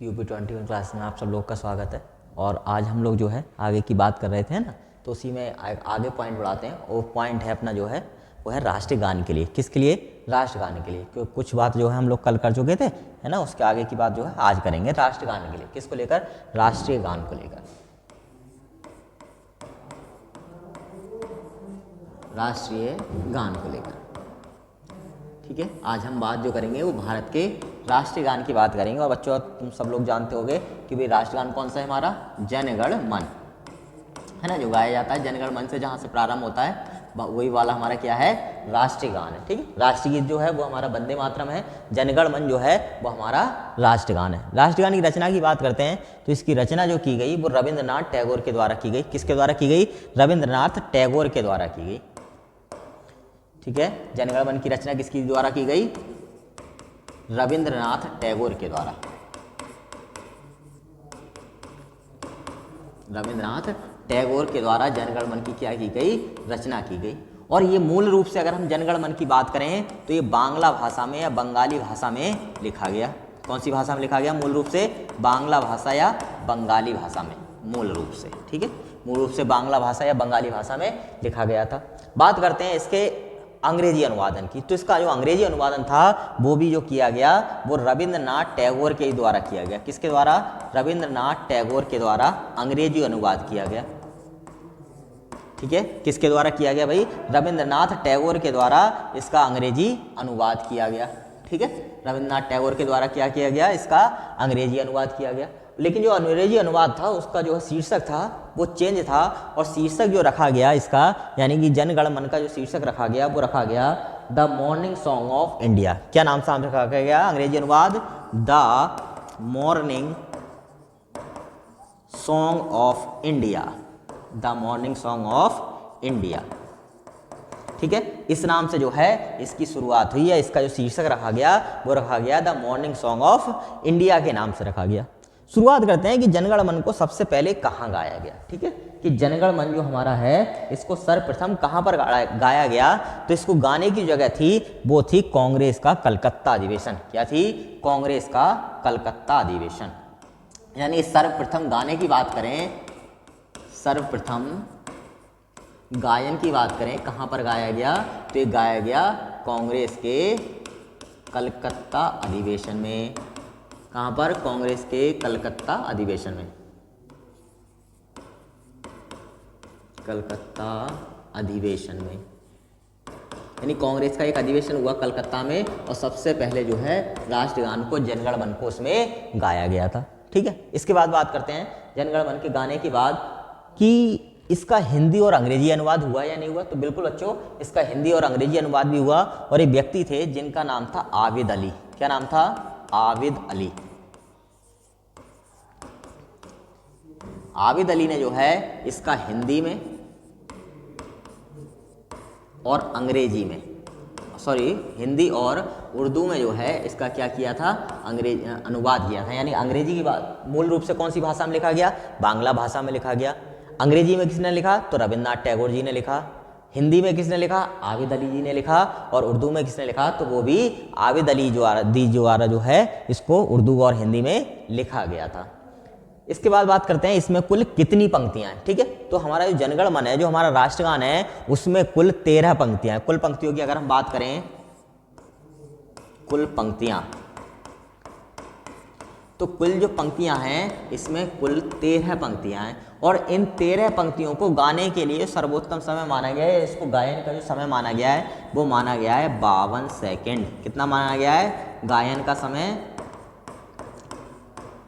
UP21 class में आप सब लोग का स्वागत है। और आज हम लोग जो है आगे की बात कर रहे थे ना, तो उसी में आगे पॉइंट बढ़ाते हैं। और पॉइंट है अपना जो है वो है राष्ट्रगान के लिए। किसके लिए? राष्ट्रगान के लिए। क्योंकि कुछ बात जो है हम लोग कल कर चुके थे, है ना, उसके आगे की बात जो है आज करेंगे राष्ट्रगान के लिए। किसको लेकर? राष्ट्रीय गान को लेकर। राष्ट्रीय गान को लेकर, ठीक है। आज हम बात जो करेंगे वो भारत के राष्ट्रीय गान की बात करेंगे। और बच्चों तुम सब लोग जानते होंगे कि भाई राष्ट्रगान कौन सा है हमारा? जन गण मन, है ना, जो गाया जाता है जनगण मन से, जहाँ से प्रारंभ होता है वही वाला हमारा क्या है? राष्ट्रीय गान है, ठीक है। राष्ट्रीय गीत जो है वो हमारा वंदे मातरम है। जनगण मन जो है वो हमारा राष्ट्रगान है। राष्ट्रगान की रचना की बात करते हैं तो इसकी रचना जो की गई वो रविंद्रनाथ टैगोर के द्वारा की गई। किसके द्वारा की गई? रविंद्रनाथ टैगोर के द्वारा की गई, ठीक है। जनगण मन की रचना किसके द्वारा की गई? रविंद्रनाथ टैगोर के द्वारा। रविंद्रनाथ टैगोर के द्वारा जनगण मन की क्या की गई? रचना की गई। और ये मूल रूप से अगर हम जनगण मन की बात करें तो ये बांग्ला भाषा में या बंगाली भाषा में लिखा गया। कौन सी भाषा में लिखा गया? मूल रूप से बांग्ला भाषा या बंगाली भाषा में, मूल रूप से, ठीक है। मूल रूप से बांग्ला भाषा या बंगाली भाषा में लिखा गया था। बात करते हैं इसके अंग्रेजी अनुवादन की। तो इसका जो अंग्रेजी अनुवादन था वो भी जो किया गया वो रविंद्रनाथ टैगोर के द्वारा किया गया। किसके द्वारा? रविंद्रनाथ टैगोर के द्वारा अंग्रेजी अनुवाद किया गया, ठीक है। किसके द्वारा किया गया भाई? रविंद्रनाथ टैगोर के द्वारा इसका अंग्रेजी अनुवाद किया गया, ठीक है। रविंद्रनाथ टैगोर के द्वारा क्या किया गया? इसका अंग्रेजी अनुवाद किया गया। लेकिन जो अंग्रेजी अनुवाद था उसका जो शीर्षक था वो चेंज था। और शीर्षक जो रखा गया इसका, यानी कि जनगण मन का जो शीर्षक रखा गया वो रखा गया the morning song of India. क्या नाम से रखा गया? अंग्रेजी अनुवाद the morning song of India. The morning song of India, ठीक है। इस नाम से जो है इसकी शुरुआत हुई है। इसका जो शीर्षक रखा गया वो रखा गया the morning song of India के नाम से रखा गया। शुरुआत करते हैं कि जनगण मन को सबसे पहले कहाँ गाया गया, ठीक है। कि जनगण मन जो हमारा है इसको सर्वप्रथम कहाँ पर गाया गया? तो इसको गाने की जगह थी वो थी कांग्रेस का कलकत्ता अधिवेशन। क्या थी? कांग्रेस का कलकत्ता अधिवेशन। यानी सर्वप्रथम गाने की बात करें, सर्वप्रथम गायन की बात करें, कहाँ पर गाया गया? तो ये गाया गया कांग्रेस के कलकत्ता अधिवेशन में। कहाँ पर? कांग्रेस के कलकत्ता अधिवेशन में। कलकत्ता अधिवेशन में, यानी कांग्रेस का एक अधिवेशन हुआ कलकत्ता में और सबसे पहले जो है राष्ट्रगान को जनगण मन को उसमें गाया गया था, ठीक है। इसके बाद बात करते हैं जनगण मन के गाने के बाद कि इसका हिंदी और अंग्रेजी अनुवाद हुआ या नहीं हुआ। तो बिल्कुल बच्चों इसका हिंदी और अंग्रेजी अनुवाद भी हुआ। और एक व्यक्ति थे जिनका नाम था आबिद अली। क्या नाम था? आबिद अली। आबिद अली ने जो है इसका हिंदी में और अंग्रेजी में, हिंदी और उर्दू में जो है इसका क्या किया था? अंग्रेजी अनुवाद किया था। यानी अंग्रेजी की बात मूल रूप से कौन सी भाषा में लिखा गया? बांग्ला भाषा में लिखा गया। अंग्रेजी में किसने लिखा? तो रविंद्रनाथ टैगोर जी ने लिखा। हिंदी में किसने लिखा? आबिद अली जी ने लिखा। और उर्दू में किसने लिखा? तो वो भी आबिद अली द्वारा जो है इसको उर्दू और हिंदी में लिखा गया था। इसके बाद बात करते हैं इसमें कुल कितनी पंक्तियां हैं, ठीक है। तो हमारा जो जनगण मन है, जो हमारा राष्ट्रगान है, उसमें कुल 13 पंक्तियां हैं। कुल पंक्तियों की अगर हम बात करें, कुल पंक्तियां, तो कुल जो पंक्तियां हैं इसमें कुल 13 पंक्तियां हैं। और इन 13 पंक्तियों को गाने के लिए सर्वोत्तम समय माना गया है। इसको गायन का जो समय माना गया है वो माना गया है 52 सेकेंड। कितना माना गया है? गायन का समय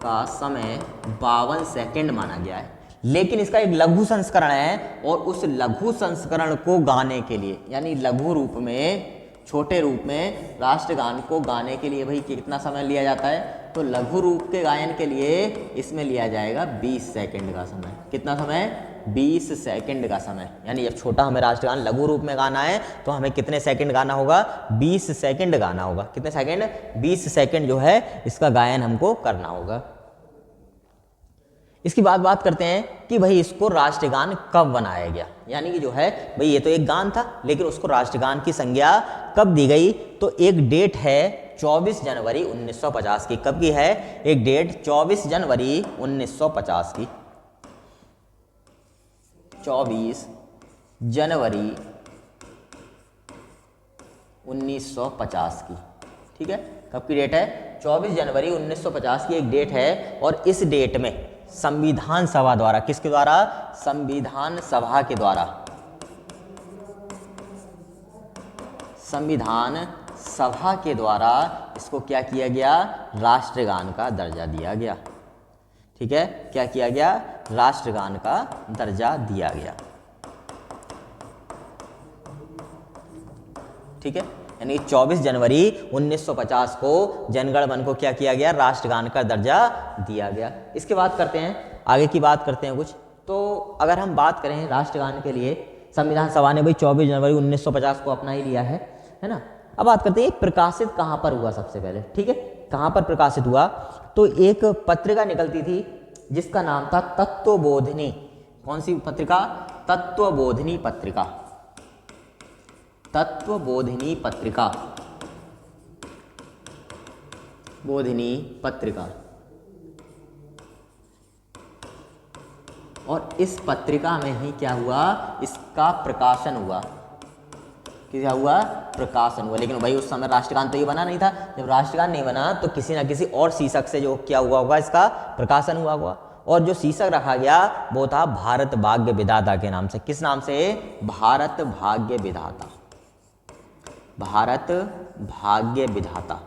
52 सेकेंड माना गया है। लेकिन इसका एक लघु संस्करण है और उस लघु संस्करण को गाने के लिए, यानी लघु रूप में, छोटे रूप में राष्ट्रगान को गाने के लिए भाई कितना समय लिया जाता है? तो लघु रूप के गायन के लिए इसमें लिया जाएगा 20 सेकेंड का समय। कितना समय? 20 सेकेंड का समय। यानी जब छोटा हमें राष्ट्रगान लघु रूप में गाना है तो हमें कितने सेकंड गाना होगा? 20 सेकंड गाना होगा। कितने सेकंड? 20 सेकंड जो है इसका गायन हमको करना होगा। इसकी बात करते हैं कि भाई इसको राष्ट्रगान कब बनाया गया। यानी कि जो है भाई ये तो एक गान था लेकिन उसको राष्ट्रगान की संज्ञा कब दी गई? तो एक डेट है 24 जनवरी 1950 की। कब की है? एक डेट 24 जनवरी 1950 की। 24 जनवरी 1950 की। ठीक है, कब की डेट है? 24 जनवरी 1950 की एक डेट है। और इस डेट में संविधान सभा द्वारा, किसके द्वारा? संविधान सभा के द्वारा, संविधान सभा के द्वारा इसको क्या किया गया? राष्ट्रगान का दर्जा दिया गया। ठीक है, क्या किया गया? राष्ट्रगान का दर्जा दिया गया। ठीक है, यानी 24 जनवरी 1950 को जनगण मन को क्या किया गया? राष्ट्रगान का दर्जा दिया गया। इसके बाद करते हैं, आगे की बात करते हैं कुछ। तो अगर हम बात करें राष्ट्रगान के लिए, संविधान सभा ने भाई 24 जनवरी 1950 को अपना ही लिया है ना। अब बात करते हैं प्रकाशित कहाँ पर हुआ सबसे पहले। ठीक है, कहाँ पर प्रकाशित हुआ? तो एक पत्रिका निकलती थी जिसका नाम था तत्वबोधिनी। कौन सी पत्रिका? तत्वबोधिनी पत्रिका। तत्वबोधिनी पत्रिका, बोधिनी पत्रिका। और इस पत्रिका में ही क्या हुआ? इसका प्रकाशन हुआ। क्या हुआ? प्रकाशन हुआ। लेकिन भाई उस समय राष्ट्रगान तो ये बना नहीं था। जब राष्ट्रगान नहीं बना तो किसी ना किसी और शीर्षक से जो क्या हुआ होगा, इसका प्रकाशन हुआ होगा। और जो शीर्षक रखा गया वो था भारत भाग्य विधाता के नाम से। किस नाम से? भारत भाग्य विधाता। भारत भाग्य विधाता।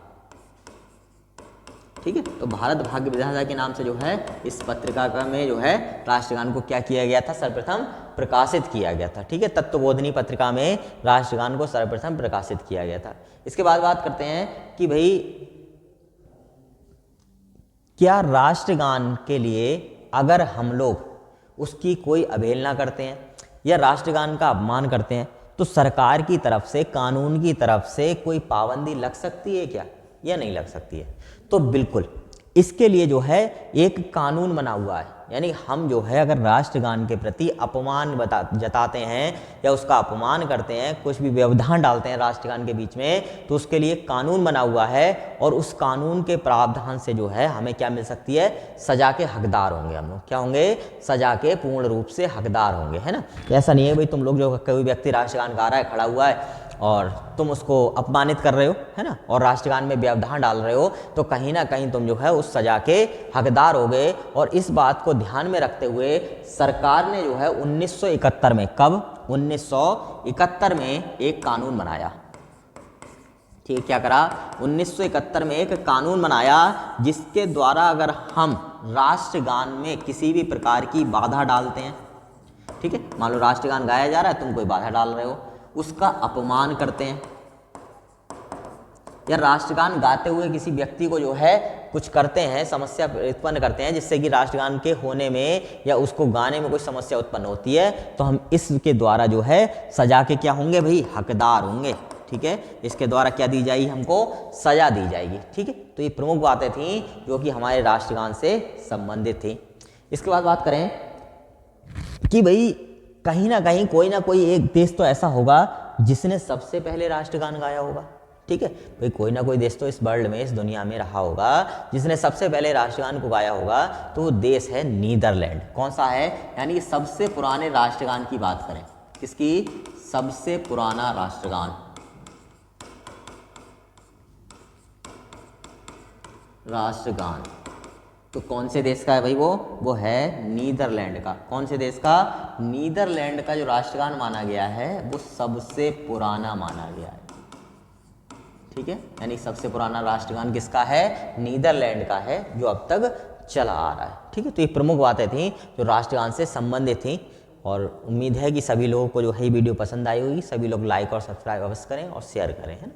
ठीक है, तो भारत भाग्य विधाता के नाम से जो है इस पत्रिका का में जो है राष्ट्रगान को क्या किया गया था? सर्वप्रथम प्रकाशित किया गया था। ठीक है, तत्वबोधिनी पत्रिका में राष्ट्रगान को सर्वप्रथम प्रकाशित किया गया था। इसके बाद बात करते हैं कि भाई क्या राष्ट्रगान के लिए अगर हम लोग उसकी कोई अवहेलना करते हैं या राष्ट्रगान का अपमान करते हैं तो सरकार की तरफ से, कानून की तरफ से कोई पाबंदी लग सकती है क्या, या नहीं लग सकती है? तो बिल्कुल, इसके लिए जो है एक कानून बना हुआ है। यानी हम जो है अगर राष्ट्रगान के प्रति अपमान जताते हैं या उसका अपमान करते हैं, कुछ भी व्यवधान डालते हैं राष्ट्रगान के बीच में, तो उसके लिए कानून बना हुआ है। और उस कानून के प्रावधान से जो है हमें क्या मिल सकती है? सजा के हकदार होंगे हम लोग। क्या होंगे? सजा के पूर्ण रूप से हकदार होंगे, है ना। ऐसा नहीं है भाई तुम लोग जो कोई व्यक्ति राष्ट्रगान गा रहा है, खड़ा हुआ है और तुम उसको अपमानित कर रहे हो, है ना, और राष्ट्रगान में व्यवधान डाल रहे हो, तो कहीं ना कहीं तुम जो है उस सजा के हकदार हो गए। और इस बात को ध्यान में रखते हुए सरकार ने जो है 1971 में, कब? 1971 में एक कानून बनाया। ठीक है, क्या करा? 1971 में एक कानून बनाया जिसके द्वारा अगर हम राष्ट्रगान में किसी भी प्रकार की बाधा डालते हैं, ठीक है, मान लो राष्ट्रगान गाया जा रहा है, तुम कोई बाधा डाल रहे हो, उसका अपमान करते हैं या राष्ट्रगान गाते हुए किसी व्यक्ति को जो है कुछ करते हैं, समस्या उत्पन्न करते हैं जिससे कि राष्ट्रगान के होने में या उसको गाने में कोई समस्या उत्पन्न होती है, तो हम इसके द्वारा जो है सजा के क्या होंगे भाई? हकदार होंगे। ठीक है, इसके द्वारा क्या दी जाएगी? हमको सजा दी जाएगी। ठीक है, तो ये प्रमुख बातें थी जो कि हमारे राष्ट्रगान से संबंधित थी। इसके बाद बात करें कि भाई कहीं ना कहीं कोई ना कोई एक देश तो ऐसा होगा जिसने सबसे पहले राष्ट्रगान गाया होगा। ठीक है भाई, कोई ना कोई देश तो इस वर्ल्ड में, इस दुनिया में रहा होगा जिसने सबसे पहले राष्ट्रगान को गाया होगा, तो वो देश है नीदरलैंड। कौन सा है? यानी सबसे पुराने राष्ट्रगान की बात करें, किसकी? सबसे पुराना राष्ट्रगान, राष्ट्रगान तो कौन से देश का है भाई? वो है नीदरलैंड का। कौन से देश का? नीदरलैंड का जो राष्ट्रगान माना गया है वो सबसे पुराना माना गया है। ठीक है, यानी सबसे पुराना राष्ट्रगान किसका है? नीदरलैंड का है, जो अब तक चला आ रहा है। ठीक है, तो ये प्रमुख बातें थी जो राष्ट्रगान से संबंधित थी। और उम्मीद है कि सभी लोगों को जो है वीडियो पसंद आई होगी। सभी लोग लाइक और सब्सक्राइब अवश्य करें और शेयर करें, है ना।